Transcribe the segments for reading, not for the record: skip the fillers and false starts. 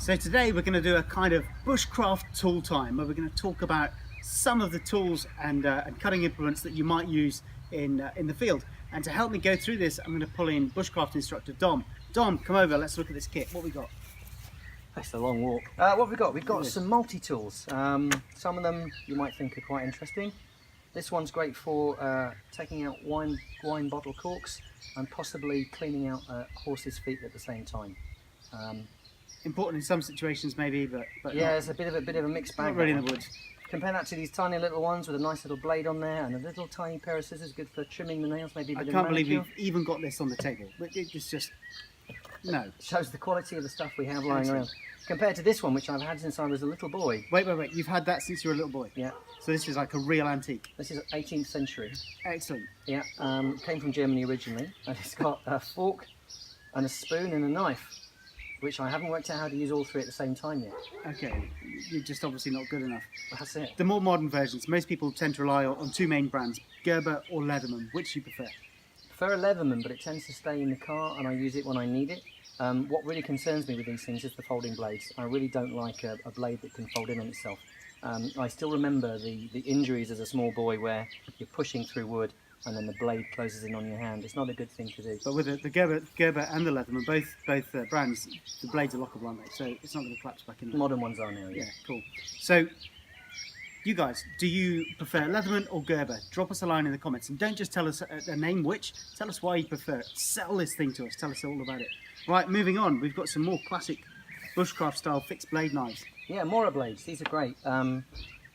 So today we're going to do a kind of bushcraft tool time where we're going to talk about some of the tools and cutting implements that you might use in the field. And to help me go through this, I'm going to pull in bushcraft instructor Dom. Dom, come over, let's look at this kit. What we got? That's a long walk. What have we got? We've got some multi-tools. Some of them you might think are quite interesting. This one's great for taking out wine bottle corks and possibly cleaning out horses' feet at the same time. Important in some situations maybe, but yeah, not, it's a bit of a mixed bag. not really in the woods. Compare that to these tiny little ones with a nice little blade on there and a little tiny pair of scissors, good for trimming the nails, maybe a bit I of can't believe manicure. you've even got this on the table. It's just, no. Shows the quality of the stuff we have lying around. Compared to this one, which I've had since I was a little boy. Wait, you've had that since you were a little boy? Yeah. So this is like a real antique? This is 18th century. Excellent. Yeah, came from Germany originally, and it's got a fork and a spoon and a knife, which I haven't worked out how to use all three at the same time yet. Okay, you're just obviously not good enough. That's it. The more modern versions, most people tend to rely on two main brands, Gerber or Leatherman. Which do you prefer? I prefer a Leatherman, but it tends to stay in the car and I use it when I need it. What really concerns me with these things is the folding blades. I really don't like a blade that can fold in on itself. I still remember the injuries as a small boy where you're pushing through wood and then the blade closes in on your hand. It's not a good thing to do. But with the Gerber and the Leatherman, both brands, the blades are lockable, aren't they? So it's not going to collapse back in there. Modern ones are now, yeah. Yeah, cool. So, you guys, do you prefer Leatherman or Gerber? Drop us a line in the comments and don't just tell us a name which, tell us why you prefer it. Sell this thing to us, tell us all about it. Right, moving on, we've got some more classic bushcraft style fixed blade knives. Yeah, Mora blades, these are great.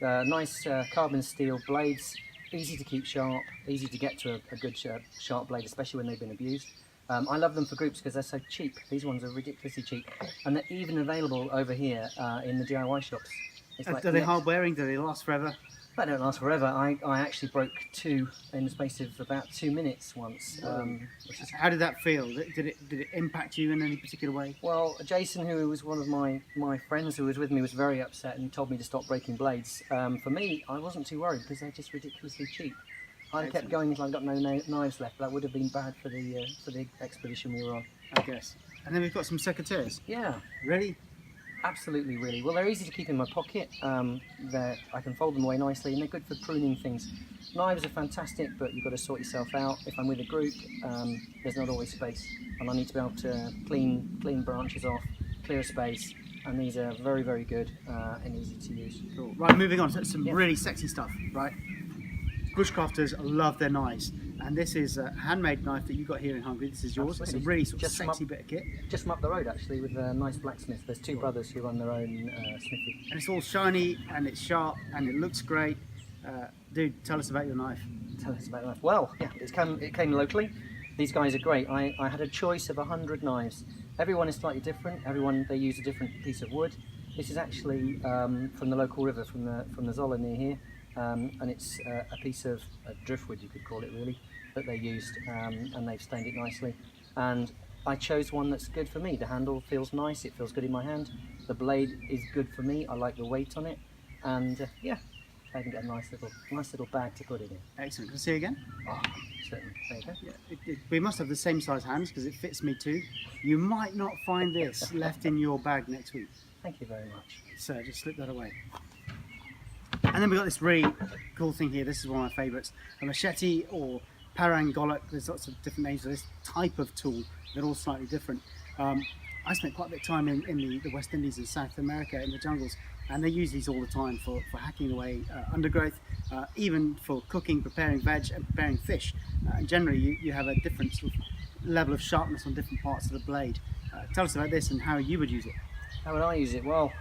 Nice carbon steel blades, easy to keep sharp, easy to get to a good sharp blade, especially when they've been abused. I love them for groups because they're so cheap. These ones are ridiculously cheap, and they're even available over here in the DIY shops. It's like Are they hard wearing? Do they last forever? They don't last forever. I actually broke two in the space of about 2 minutes once. How did that feel? Did it impact you in any particular way? Well, Jason, who was one of my friends who was with me, was very upset and told me to stop breaking blades. For me, I wasn't too worried because they're just ridiculously cheap. I kept going until I got no knives left. That would have been bad for the expedition we were on, I guess. And then we've got some secateurs. Yeah. Ready? Absolutely, really. Well, they're easy to keep in my pocket. I can fold them away nicely, and they're good for pruning things. Knives are fantastic, but you've got to sort yourself out. If I'm with a group, there's not always space, and I need to be able to clean branches off, clear a space, and these are very, very good and easy to use. Cool. Right, moving on to some really sexy stuff, right? Bushcrafters love their knives, and this is a handmade knife that you got here in Hungary. This is yours. Absolutely. It's a really sort of sexy bit of kit. Just from up the road, actually, with a nice blacksmith. There's two brothers who run their own smithy. And it's all shiny, and it's sharp, and it looks great. Dude, tell us about your knife. Tell us about the knife. Well, yeah, it came locally. These guys are great. I had a choice of 100 knives. Everyone is slightly different. They use a different piece of wood. This is actually from the local river, from the Zolla near here. And it's a piece of driftwood, you could call it really, that they used, and they've stained it nicely. And I chose one that's good for me. The handle feels nice, it feels good in my hand. The blade is good for me, I like the weight on it, and yeah, I can get a nice little bag to put it in. Excellent. Can I see again? Oh, certainly. There you go. Yeah, we must have the same size hands because it fits me too. You might not find this left in your bag next week. Thank you very much. So just slip that away. And then we've got this really cool thing here. This is one of my favourites. A machete or parang golok. There's lots of different names for this type of tool. They're all slightly different. I spent quite a bit of time in the West Indies and South America in the jungles, and they use these all the time for hacking away undergrowth, even for cooking, preparing veg and preparing fish. And generally you have a different sort of level of sharpness on different parts of the blade. Tell us about this and how you would use it. How would I use it? Well,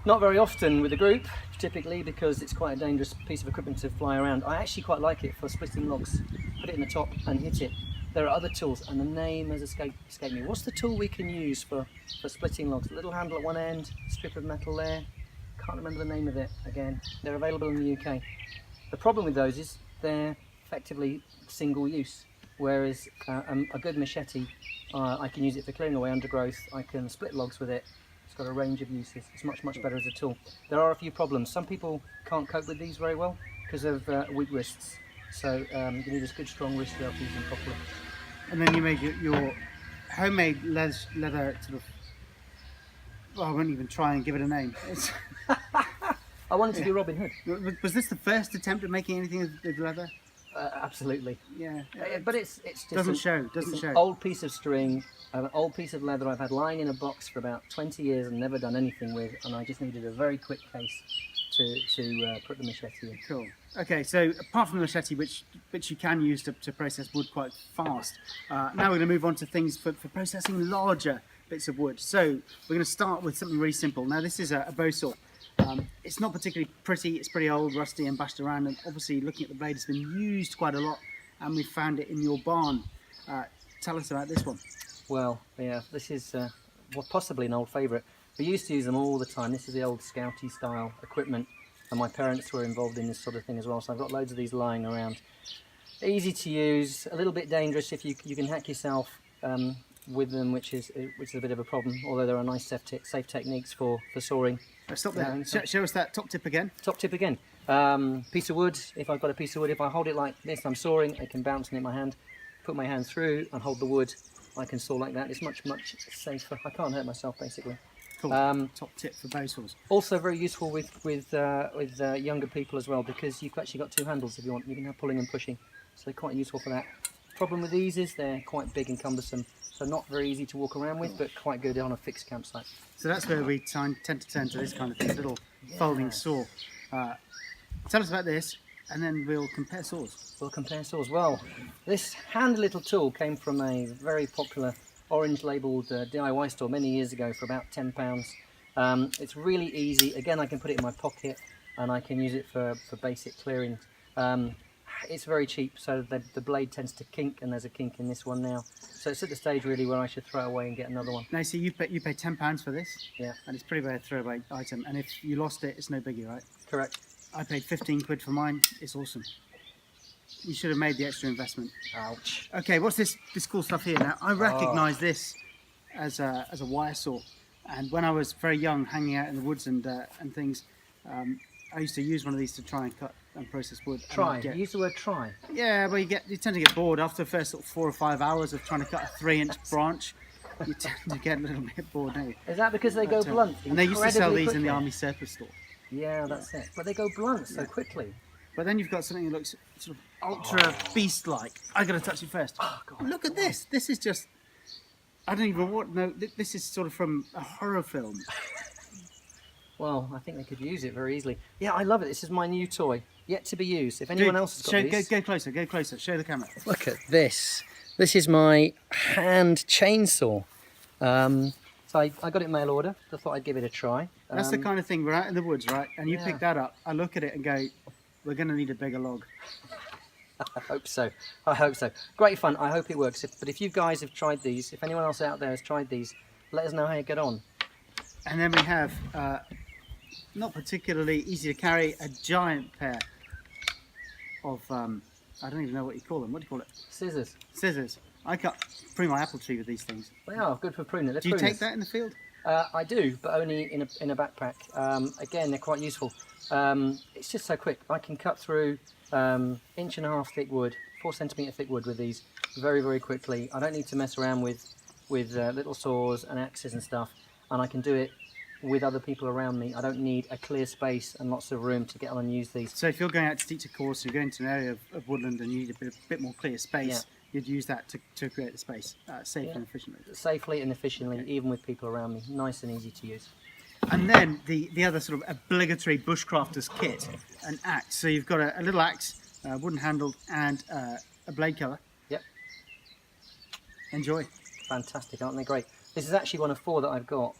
not very often with a group, typically, because it's quite a dangerous piece of equipment to fly around. I actually quite like it for splitting logs. Put it in the top and hit it. There are other tools, and the name has escaped me. What's the tool we can use for splitting logs? A little handle at one end, strip of metal there. Can't remember the name of it again. They're available in the UK. The problem with those is they're effectively single use, whereas a good machete, I can use it for clearing away undergrowth. I can split logs with it. It's got a range of uses. It's much better as a tool. There are a few problems. Some people can't cope with these very well because of weak wrists. So you need a good strong wrist to be able to use them properly. And then you made your homemade leather sort of well, I wouldn't even try and give it a name. I wanted to be Robin Hood. Was this the first attempt at making anything with leather? Absolutely. Yeah. But it's just Doesn't show. it's Doesn't an show. old piece of string, an old piece of leather I've had lying in a box for about 20 years and never done anything with, and I just needed a very quick case to put the machete in. Cool. Okay, so apart from the machete, which you can use to process wood quite fast, now we're going to move on to things for processing larger bits of wood. So we're going to start with something really simple. Now this is a bow saw. It's not particularly pretty, it's pretty old, rusty and bashed around, and obviously looking at the blade, it's been used quite a lot, and we found it in your barn. Tell us about this one. Well, yeah, this is possibly an old favourite. We used to use them all the time. This is the old Scouty style equipment, and my parents were involved in this sort of thing as well, so I've got loads of these lying around. Easy to use, a little bit dangerous if you can hack yourself with them, which is a bit of a problem, although there are nice safe techniques for sawing. Stop there. Show us that top tip again. Top tip again. Piece of wood, if I've got a piece of wood, if I hold it like this, I'm sawing, it can bounce and hit my hand. Put my hand through and hold the wood, I can saw like that. It's much safer. I can't hurt myself basically. Cool. Top tip for bow saws. Also very useful with younger people as well, because you've actually got two handles if you want. You can have pulling and pushing, so they're quite useful for that. Problem with these is they're quite big and cumbersome, so not very easy to walk around with, but quite good on a fixed campsite. So that's where we tend to turn to this kind of thing, little folding saw. Tell us about this, and then we'll compare saws. We'll compare saws. Well, this handy little tool came from a very popular orange labelled DIY store many years ago for about £10. It's really easy. Again, I can put it in my pocket, and I can use it for basic clearing. It's very cheap, so the blade tends to kink, and there's a kink in this one now. So it's at the stage really where I should throw away and get another one. Now, so you pay £10 for this? Yeah. And it's pretty much a throwaway item, and if you lost it, it's no biggie, right? Correct. I paid 15 quid for mine. It's awesome. You should have made the extra investment. Ouch. Okay, what's this cool stuff here? Now, I recognise this as a wire saw, and when I was very young, hanging out in the woods and things, I used to use one of these to try and cut and process wood. Try. Use the word try. Yeah, well, you tend to get bored after the first sort of 4 or 5 hours of trying to cut a 3-inch branch. You tend to get a little bit bored, don't you? Is that because they go blunt? And they used to sell these quickly? in the army surplus store. Yeah, that's it. But they go blunt so quickly. But then you've got something that looks sort of ultra beast-like. I got to touch it first. Oh, God. Look at this. This is just. I don't even want. No, this is sort of from a horror film. Well, I think they could use it very easily. Yeah, I love it. This is my new toy, yet to be used. If anyone else has got these... Go closer, go closer. Show the camera. Look at this. This is my hand chainsaw. So I got it in mail order. I thought I'd give it a try. That's the kind of thing, we're out in the woods, right? And you Yeah. pick that up, I look at it and go, we're going to need a bigger log. I hope so. I hope so. Great fun. I hope it works. But if you guys have tried these, if anyone else out there has tried these, let us know how you get on. And then we have, not particularly easy to carry, a giant pair of, I don't even know what you call them. What do you call it? Scissors. Scissors. I cut prune my apple tree with these things. They are good for pruning. They're Do you pruners. take that in the field? I do, but only in a backpack. Again, they're quite useful. It's just so quick. I can cut through 1.5 inch thick wood, 4 centimetre thick wood with these very, very quickly. I don't need to mess around with little saws and axes and stuff, and I can do it with other people around me. I don't need a clear space and lots of room to get on and use these. So if you're going out to teach a course, you're going to an area of woodland and you need a bit more clear space, you'd use that to create the space safely and efficiently. Safely and efficiently, even with people around me. Nice and easy to use. And then the other sort of obligatory bushcrafters kit, an axe. So you've got a little axe, wooden handled, and a blade cover. Yep. Enjoy. Fantastic, aren't they great? This is actually one of 4 that I've got.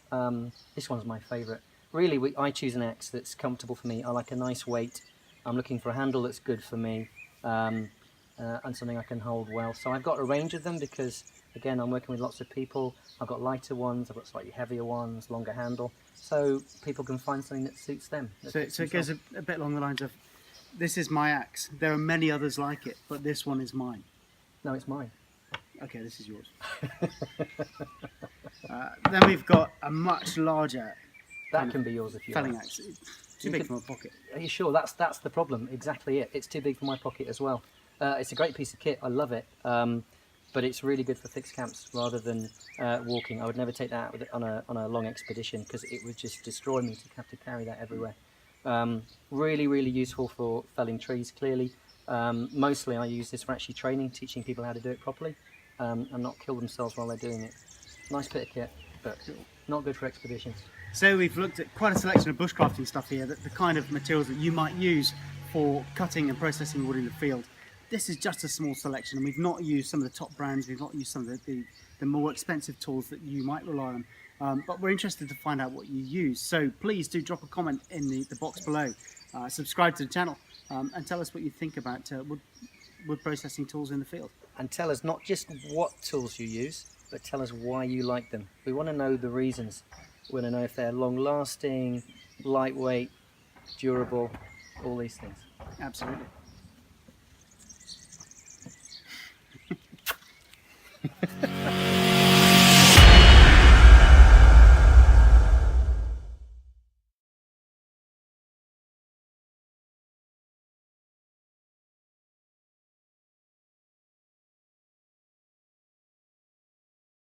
This one's my favourite. Really, I choose an axe that's comfortable for me. I like a nice weight. I'm looking for a handle that's good for me, and something I can hold well. So I've got a range of them because, again, I'm working with lots of people. I've got lighter ones, I've got slightly heavier ones, longer handle, so people can find something that suits them. So it goes a bit along the lines of, this is my axe. There are many others like it, but this one is mine. No, it's mine. Okay, this is yours. Then we've got a much larger That can be yours if you felling like. axe. Too big for my pocket. Are you sure? That's the problem. Exactly it. It's too big for my pocket as well. It's a great piece of kit. I love it. but it's really good for fixed camps rather than walking. I would never take that on a long expedition because it would just destroy me to have to carry that everywhere. Really useful for felling trees, clearly. Mostly I use this for actually training, teaching people how to do it properly and not kill themselves while they're doing it. Nice bit of kit, but not good for expeditions. So we've looked at quite a selection of bushcrafting stuff here, the kind of materials that you might use for cutting and processing wood in the field. This is just a small selection, and we've not used some of the top brands, we've not used some of the more expensive tools that you might rely on, but we're interested to find out what you use. So please do drop a comment in the box below, subscribe to the channel, and tell us what you think about wood processing tools in the field. And tell us not just what tools you use, but tell us why you like them. We want to know the reasons. We want to know if they're long-lasting, lightweight, durable, all these things. Absolutely.